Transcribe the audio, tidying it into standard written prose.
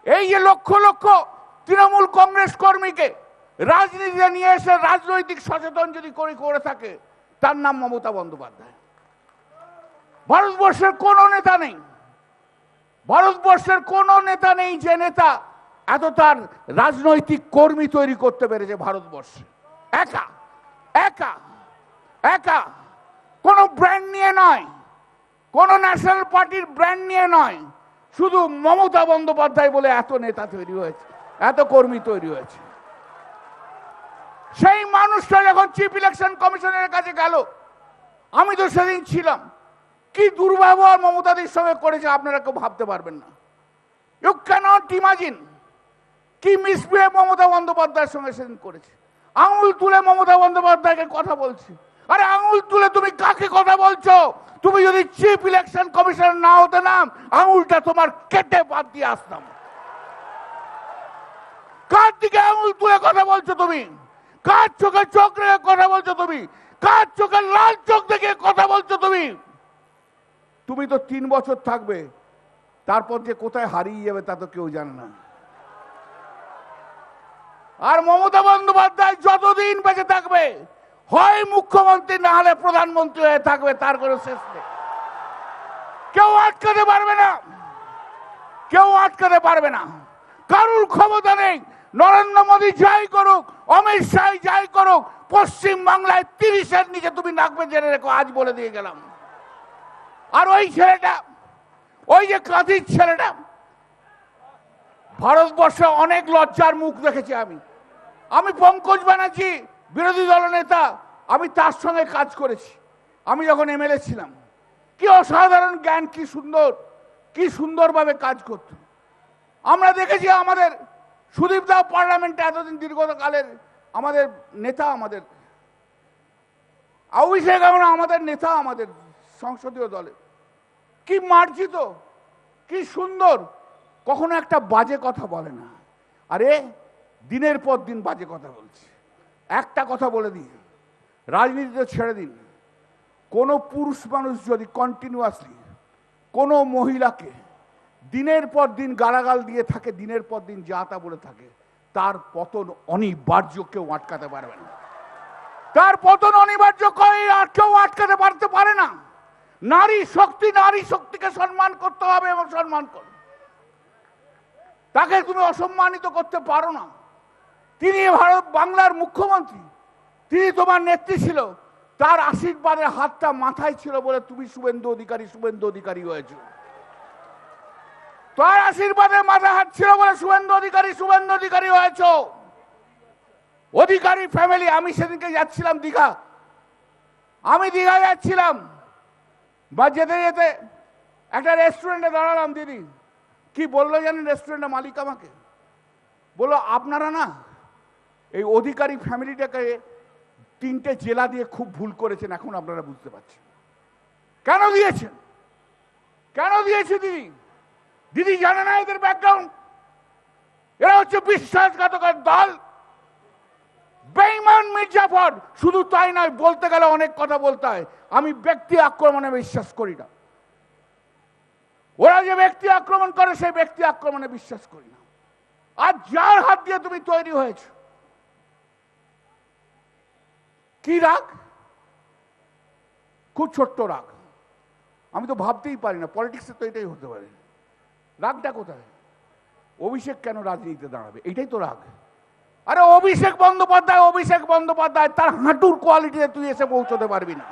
এই যে লক্ষ লক্ষ তৃণমূল কংগ্রেস কর্মীকে রাজনীতিতে নিয়ে এসে রাজনৈতিক সচেতন যদি করে থাকে, তার নাম মমতা বন্দ্যোপাধ্যায়। ভারতবর্ষের কোনো নেতা নেই, ভারতবর্ষের কোনো নেতা নেই যে নেতা এত তার রাজনৈতিক কর্মী তৈরি করতে পেরেছে ভারতবর্ষে। একা একা একা, কোনো ব্র্যান্ড নিয়ে নয়, কোনো ন্যাশনাল পার্টির ব্র্যান্ড নিয়ে নয়, শুধু মমতা বন্দ্যোপাধ্যায় বলে এত নেতা তৈরি হয়েছে, এত কর্মী তৈরি হয়েছে। সেই মানুষটা যখন চিফ ইলেকশন কমিশনের কাছে গেল, আমি তো সেদিন ছিলাম, কি দুর্ব্যবহার মমতাদির সঙ্গে করেছে আপনারা কেউ ভাবতে পারবেন না। ইউ ক্যানট ইমাজিন কি মিসবিহেভ মমতা বন্দ্যোপাধ্যায়ের সঙ্গে সেদিন করেছে। আঙুল তুলে মমতা বন্দ্যোপাধ্যায়কে কথা বলছে। আরে আঙুল তুলে তুমি কাকে কথা বলছো? তুমি যদি চিফ ইলেকশন কমিশনার না হতে না, আঙুলটা তোমার কেটে বাদ দিয়ে আসতাম। কার দিকে আঙুল তুলে কথা বলছো তুমি? কার চোখে চোখ রেখে কথা বলছো তুমি? কার চোখে লাল চোখ দেখে কথা বলছো তুমি? তুমি তো 3 বছর থাকবে, তারপর যে কোথায় হারিয়ে যাবে তা তো কেউ জানে না। আর মমতা বন্দ্যোপাধ্যায় যতদিন বেঁচে থাকবে, হয় মুখ্যমন্ত্রী না হলে প্রধানমন্ত্রী হয়ে থাকবে, তার কোনো শেষ নেই। কেউ আটকাতে পারবে না, কেউ আটকাতে পারবে না। কারুর ক্ষমতা নেই। নরেন্দ্র মোদী যাই করুক, অমিত শাহ যাই করুক, পশ্চিম বাংলায় 30-এর নিচে তুমি নাকবে জেনে রেখো, আজ বলে দিয়ে গেলাম। আর ওই ছেলেটা, ওই যে কাঁথির ছেলেটা, ভারতবর্ষে অনেক লজ্জার মুখ দেখেছি আমি পঙ্কজ ব্যানার্জি বিরোধী দলনেতা, আমি তার সঙ্গে কাজ করেছি। আমি যখন এমএলএ ছিলাম, কি অসাধারণ জ্ঞান, কি সুন্দরভাবে কাজ করত। আমরা দেখেছি আমাদের সুদীপ দা পার্লামেন্টে এতদিন দীর্ঘকালের আমাদের নেতা, আমাদের অভিষেক আমাদের নেতা, আমাদের সংসদীয় দলে কি মার্জিত, কি সুন্দর, কখনো একটা বাজে কথা বলে না। আরে দিনের পর দিন বাজে কথা বলছে। একটা কথা বলে দিই, রাজনীতিতে ছেড়ে দিন, কোনো পুরুষ মানুষ যদি কন্টিনিউয়াসলি কোনো মহিলাকে দিনের পর দিন গালাগাল দিয়ে থাকে, দিনের পর দিন যা তা বলে থাকে, তার পতন অনিবার্য, কেউ আটকাতে পারবে না। তার পতন অনিবার্য, আর কেউ আটকাতে পারে না। নারী শক্তিকে সম্মান করতে হবে এবং সম্মান কর, তাকে তুমি অসম্মানিত করতে পারো না। তিনি বাংলার মুখ্যমন্ত্রী, তিনি তোমার নেত্রী ছিল, তার আশীর্বাদের হাতটা মাথায় ছিল বলে তুমি শুভেন্দু অধিকারী হয়েছো। তার আশীর্বাদের মাথায় হাত ছিল বলে শুভেন্দু অধিকারী হয়েছো। অধিকারী ফ্যামিলি। আমি সেদিনকে যাচ্ছিলাম দীঘা, যাচ্ছিলাম, বা যেতে যেতে একটা রেস্টুরেন্টে দাঁড়ালাম। দিদি কি বললো জানেন রেস্টুরেন্টের মালিক আমাকে? বললো, আপনারা না এই অধিকারী ফ্যামিলিটাকে 3টে জেলা দিয়ে খুব ভুল করেছেন, এখন আপনারা বুঝতে পারছেন। কেন দিয়েছেন? দিদি জানে না এদের ব্যাকগ্রাউন্ড? এরা হচ্ছে বিশ্বাসঘাতকের দল, বেঈমান মির্জাফর। শুধু তাই নয়, বলতে গেলে অনেক কথা বলতে হয়। আমি ব্যক্তি আক্রমণে বিশ্বাস করি না। ওরা যে ব্যক্তি আক্রমণ করে, সেই ব্যক্তি আক্রমণে বিশ্বাস করি না। আর যার হাত দিয়ে তুমি তৈরি হয়েছ, কি রাগ? খুব ছোট্ট রাগ, আমি তো ভাবতেই পারি না। পলিটিক্সে তো এটাই হতে পারে। রাগটা কোথায়? অভিষেক কেন রাজনীতিতে দাঁড়াবে, এটাই তো রাগ। আরে অভিষেক বন্দ্যোপাধ্যায়, তার হাঁটুর কোয়ালিটিতে তুই এসে পৌঁছতে পারবি না।